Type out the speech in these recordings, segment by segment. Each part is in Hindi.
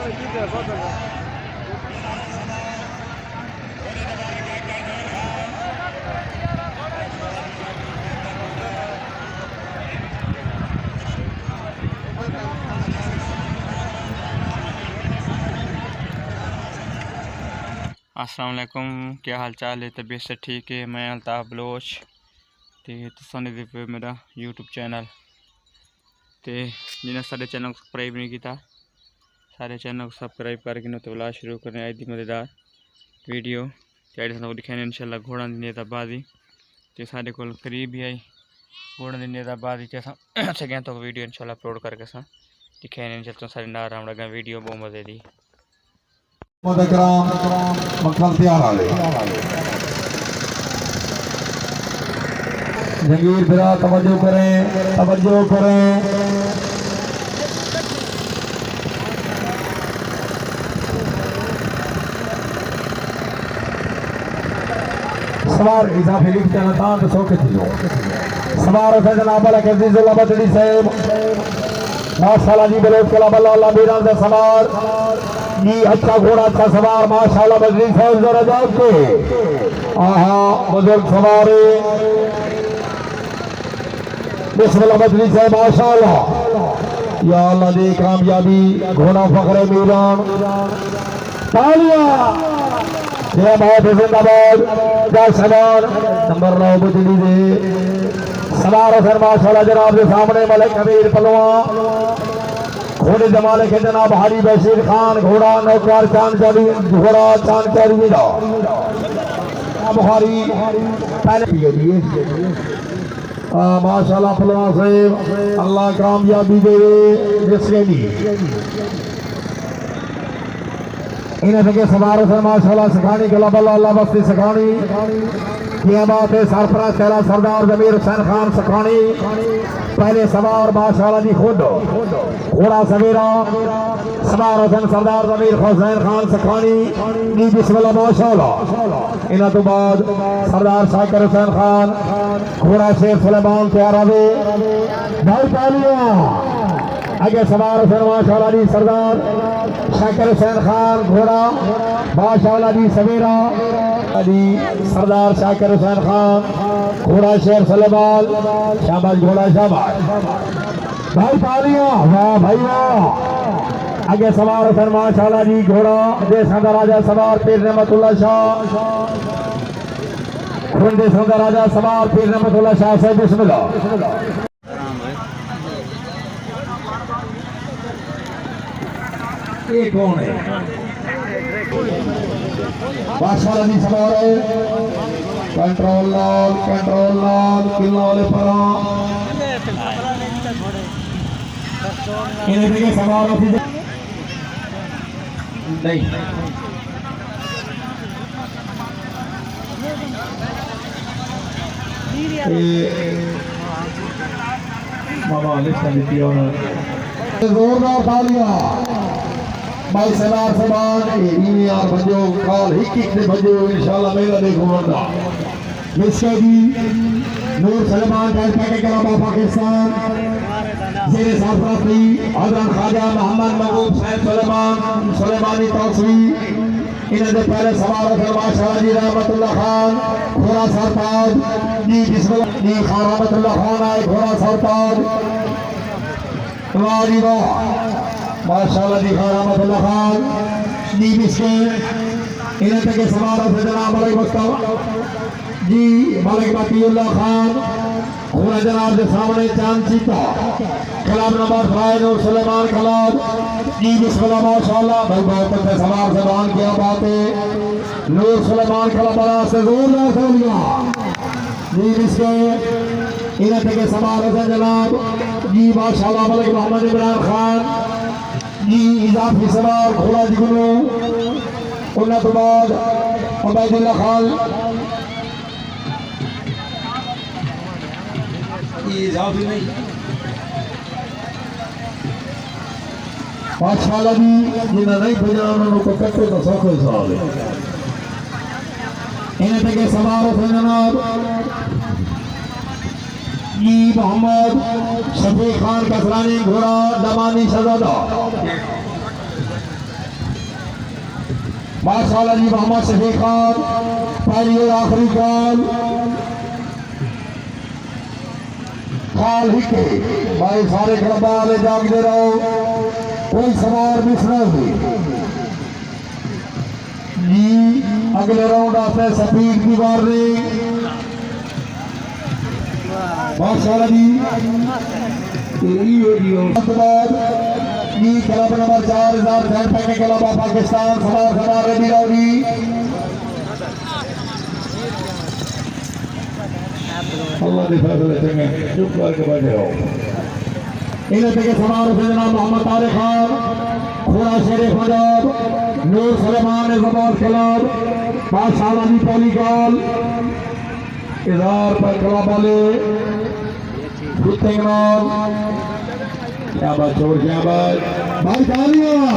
अस्सलाम वालेकुम, क्या हाल चाल है? तबीयत से ठीक है? मैं अल्ताफ बलोच ते तुसां दे पे मेरा यूट्यूब चैनल ते जिन्हें सारे चैनल को सब्सक्राइब नहीं किया सारे चैनल को सब्सक्राइब करके नो तो वाला शुरू करने आई थी मज़ेदार वीडियो ते दिखाने इंशाल्लाह घोड़ा दिन बादी ते सारे को करीब भी आई घोड़ा दिन बादी सकें तो वीडियो इंशाल्लाह अपलोड करके सा दिखाने इंशाल्लाह सारे नार रामड़ा वीडियो बहुत मज़े दी जंगीर फिरा तवज्जो करें, तवज्जो करें। सवार इजाफे लिख चलता तो सोके थियो सवार से जनाब वाला अजीजुल्लाह बदरी साहब माशाल्लाह जी बलोच कला बल्ला अल्लाह बीरान से सवार जी अच्छा घोड़ा अच्छा सवार माशाल्लाह बदरी साहब जरा जाओ के आहा बुजुर्ग सवार बिस्मिल्लाह बदरी साहब माशाल्लाह या अल्लाह दे कामयाबी घोड़ा फखरे मीरान तालियां ये बहुत जिंदाबाद जा सवार नंबर 9 बदली दे सवार हसन माशाल्लाह जनाब के सामने मलिक कबीर पलवा घोड़े जमाले के जनाब हारी बशीर खान घोड़ा नौकार चांद चारी घोड़ा चांद चारी बुखारी पहले माशाल्लाह फलवा साहब अल्लाह कामयाबी दे जिसके लिए इन्हें के सवार हसन माशाल्लाह सिखानी गला बल्ला अल्लाह बस्ती सिखानी क्या बात है सरफराज शहरा सरदार जमीर हुसैन खान सिखानी पहले सवार माशाल्लाह जी खुद घोड़ा सवेरा सवार हुसैन सरदार जमीर हुसैन खान सिखानी जी बिस्मिल्लाह माशाल्लाह इन्हें तो बाद सरदार शाकिर हुसैन खान घोड़ा शेख सुलेमान तैयार आवे भाई तालियां आगे सवार हुसैन माशाल्लाह जी सरदार शाकिर हुसैन खान घोड़ा माशाल्लाह जी सवेरा अली सरदार शाकिर हुसैन खान घोड़ा शेर सलेमान शाबाश घोड़ा शाबाश भाई तालियां वाह भाई वाह आगे सवार हुसैन माशाल्लाह जी घोड़ा देश का राजा सवार पीर रहमतुल्लाह शाह देश का राजा सवार पीर रहमतुल्लाह शाह साहब बिस्मिल्लाह ये कौन है बादशाह नहीं सवार है कंट्रोल लाल किला वाले पर इन्हें के सवार नहीं मामा जोरदार तालियां भाई सलार समान यार बजो काल हिक ने बजो इंशाल्लाह मेरा देखो बंदा मिसके जी नूर सलमान का के करामा पाकिस्तान जेरे साफराती हजरत ख्वाजा मोहम्मद महबूब सैयद सुलेमानी तौसवी इन्हें दे पहले सवार है माशाल्लाह जी रहमतुल्लाह खान घोड़ा सरताज जी बिस्मिल्लाह जी खान रहमतुल्लाह खान आए घोड़ा सरताज वाह जी वाह माशाल्लाह जी खान रहमतुल्लाह खान जी बिस्के इन्हें तक सवार है जनाब मलिक मुस्तफा जी मलिक बतीउल्लाह खान घोड़ा जनाब के सामने चांद चीता खिलाफ नंबर 5 नूर सुलेमान खिलाफ जी बिस्मिल्लाह माशाल्लाह भाई बहुत अच्छे सवार से बान किया बात है नूर सुलेमान खिलाफ बड़ा से जोरदार तालियां जी बिस्के इन्हें तक सवार है जनाब जी माशाल्लाह मलिक मोहम्मद इमरान खान जी इजाफी सवार घोड़ा जिगनू उन्हें तो बाद उबैदुल्लाह खान इजाफी नहीं माशाल्लाह जी जिन्हें नहीं भेजा उन्होंने कट्टे तो सौखे साल इन्हें तक सवार हो जनाब जी मोहम्मद शफी खान कसरानी घोड़ा दमानी शहजादा माशाल्लाह जी मोहम्मद शफीक खान पहली और आखिरी खाल ही के भाई सारे क्लबा वाले जागते रहो, कोई सवार मिस न हुई जी। अगले राउंड आते सफीक की वार्निंग माशाल्लाह जी। क्लब नंबर 4000 के क्लब पाकिस्तान सवार रेडी रहो जी। अल्लाह के फैसले चंगे चुप करके बैठे रहो। इन्हें के सवार से जनाब मोहम्मद तारिक खान खोड़ा शेर पंजाब नूर सलेमान जबान क्लब माशाल्लाह जी पहली गोल इधर पर क्लब वाले क्या बात छोड़ क्या बात भाई तालियां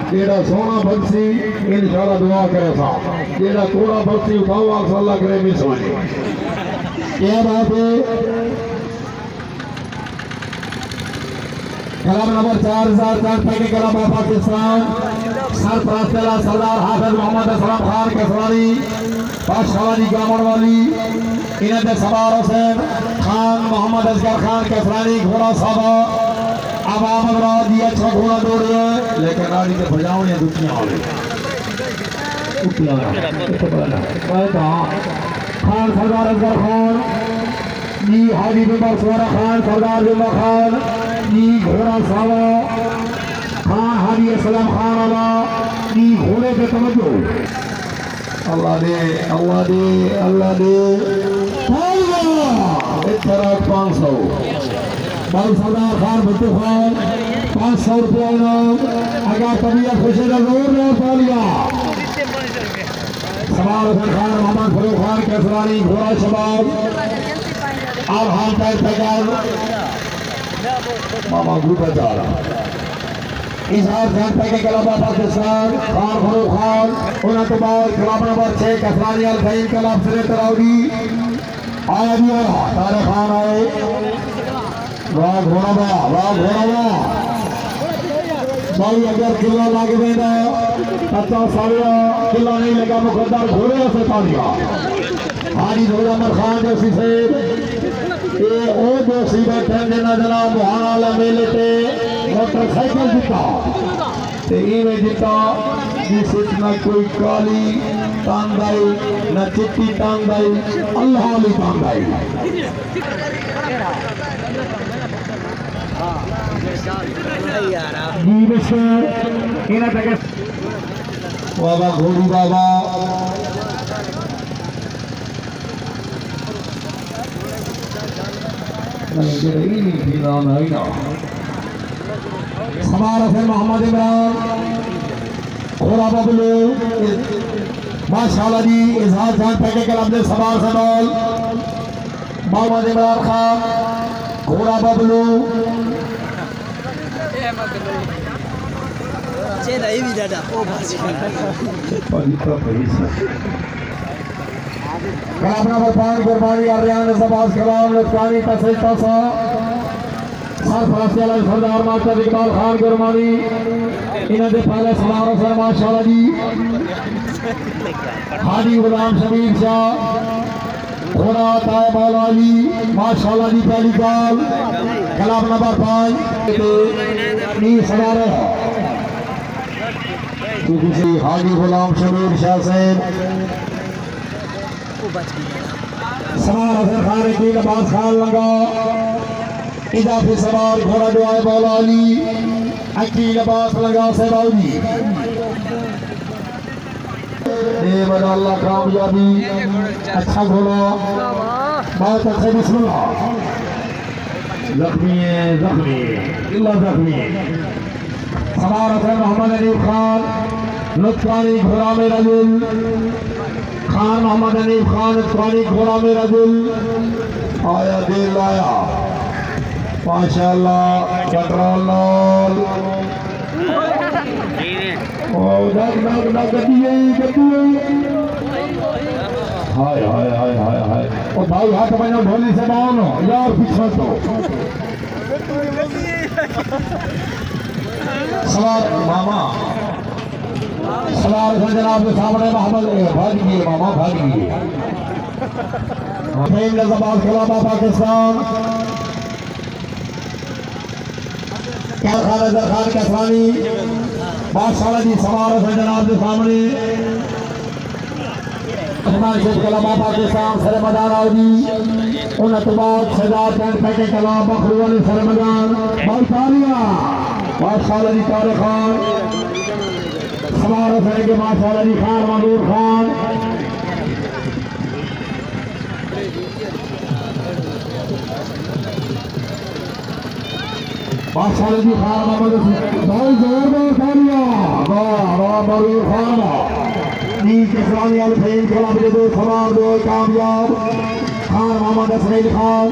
जेड़ा सोना बंसी इंशाल्लाह दुआ करे सा जेड़ा थोड़ा बंसी उठाओ अल्लाह करे मिस हो जाए। क्या बात है क्लब नंबर 4004 के क्लब पाकिस्तान सरपरस्त सरदार हाफिज मोहम्मद असलम खान कसवानी बादशाह जी गामड़ वाली इन्हें सवार हुसैन खान मोहम्मद असगर खान कसवानी घोड़ा साहब अब आमद राव जी अच्छा घोड़ा दौड़ रहे हैं लेकिन गाड़ी के बजावने दुखियां हो रही खान सरदार असगर खान जी हाजी बिमर सुवरा खान सरदार जुम्मा खान जी घोड़ा सावा खान हाजी असलम खान वाला जी घोड़े पे तवज्जो अल्लाह दे अल्लाह दे अल्लाह दे 500 भाई सरदार खान भट्टू खान 500 रुपया इनाम अगर तबीयत खुशी का जोर ने पालिया सवार हुसैन खान मोहम्मद फरूख खान केसरानी घोड़ा शबाब और हाल टाइप पैकार मामा ग्रुप जा रहा इजहार खान पैके क्लब पाकिस्तान खान फरूख खान उन्हें तो बाद क्लब नंबर 6 कसरानी अल फहीम क्लब से तराउदी आया दिया तारे खान आए वाह घोड़ा भाई अगर किला लाग देना पता सारा किला नहीं लगा मुकद्दर घोड़े से तालिया हाजी जोरामर खान जोशी से ये ओ जोशी बैठे देना जनाब मुहाना मेले ते मोटरसाइकिल जीता ते इवें जीता जिस न कोई काली टांग आई न चिट्टी टांग आई अल्लाह वाली टांग आई बाबा घोड़ी बाबा सवार हुसैन मोहम्मद इमरान घोड़ा बबलू माशाल्लाह जी इजहार खान पैके क्लब ने सवार से बॉल मोहम्मद इमरान खान घोड़ा बबलू क्लब नंबर 5 कुर्बानी अरियान जबाज कलाम लुत्फानी तसलीता सा सरफराज अली सरदार मास्टर इकबाल खान कुर्बानी इन्हें दे पहले सवार हुसैन माशाल्लाह जी हाजी गुलाम शबीर शाह घोड़ा ताए मौलाली माशाल्लाह जी पहली गोल क्लब नंबर 5 नी सवार है किसी हाजी गुलाम शबीर शाह से सवार हुसैन खान की नवाज खान लगा इजाफी सवार घोड़ा दुआए मौलाली अकी नवाज लगा सहबाजी अल्लाह कामयाबी अच्छा घोड़ा बहुत अच्छा बिस्मिल्लाह जख्मी है जख्मी सवार हुसैन मोहम्मद अनीफ खान लुत्फानी घोड़ा में रजुल खान मोहम्मद अनीफ खान लुत्फानी घोड़ा में रजुल आया दिल आया माशाल्लाह पेट्रोल हाय हाय हाय हाय हाय ओ भाई हाथ बनो ढोली से बानो यार पीछे तो सवार मामा सलार से जनाब के सामने मोहम्मद भागी मामा भागी नजरबाज खिलाफा पाकिस्तान क्या खान खान कसरानी बादशाह जी सवार से जनाब के सामने कलामा पाकिस्तान सर मैदान आओ जी उन्नतबाद सजाद पैके कलाम बखरू वाले सर मैदान बालतालिया बादशाह जी तारे खान सवार करेंगे बादशाह जी खान मनूर खान बादशाह जी खान मोहम्मद भाई जोरदार तालिया वाह वाह मनूर खान किसानी अलफीन कलाम के दो सवार दो कामयाब खान मोहम्मद असमील खान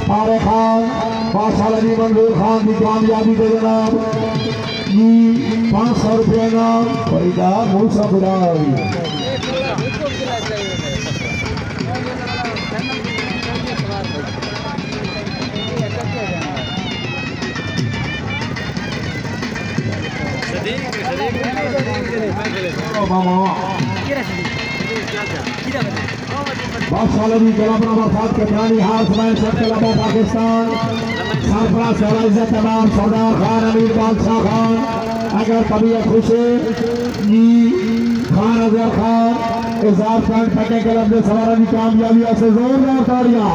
तारे खान बादशाह जी मंजूर खान की कामयाबी दे जनाब जी 500 रुपये नाम पैदा मूसा बुराई बादशाह जी कलाम बरसात के प्राणी हार समय से कलाम पाकिस्तान सरफराज शहरा इज्जत तमाम सरदार खान अमीर बादशाह खान अगर तबीयत खुश जी खान अजहर खान इजार खान फटे कलम से सवार की कामयाबी से जोरदार तालियां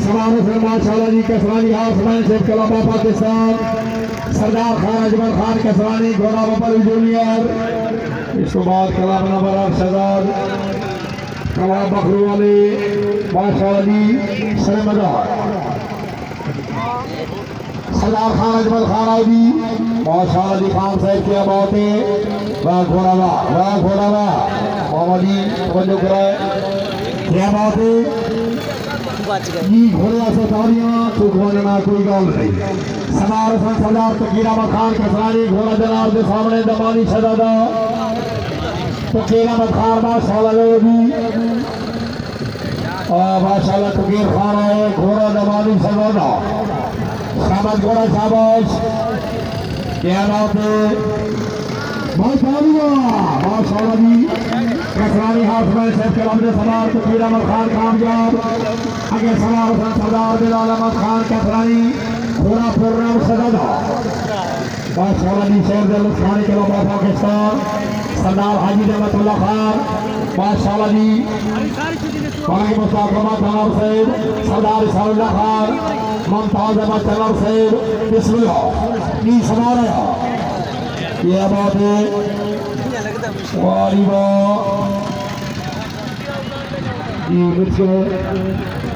सवार से माशाल्लाह जी कसरानी हाउस में से कलाम पाकिस्तान सरदार खान अजमल खान कसरानी घोड़ा बबल जूनियर इसके बाद कलाम नंबर शहजाद कलाम बखरू वाले बादशाह जी सरमदार सरदार खान अजमल खान आदि बादशाह अली खान साहब की बात है वाह घोड़ा मोहम्मद जी तवज्जो कराए क्या बात है जी घोड़ा से तालियां तो घोड़े में कोई गल नहीं सनार सरदार तकीरा खान कसरानी घोड़ा जनाब के सामने दमानी शहजादा तकीरा खान बादशाह जी बादशाह तकीर खान है घोड़ा दमानी शहजादा शाबाश घोड़ा शाबाश क्या बात है बहुत तालियां बादशाह जी कसरानी हाथ में से कलाम ने सवार तकीर अहमद खान कामयाब आगे सवार सरदार बिलाल अहमद खान कसरानी घोड़ा प्रोग्राम सजादा बादशाह जी शेर दिल खानी के लोग पाकिस्तान सरदार हाजी रहमतुल्लाह खान बादशाह जी बागी मुस्तफा तमाम सैद सरदार इसाउल्लाह खान मुमताज अहमद तमाम सैद बिस्मिल्लाह जी सवार ये बात है वाली जी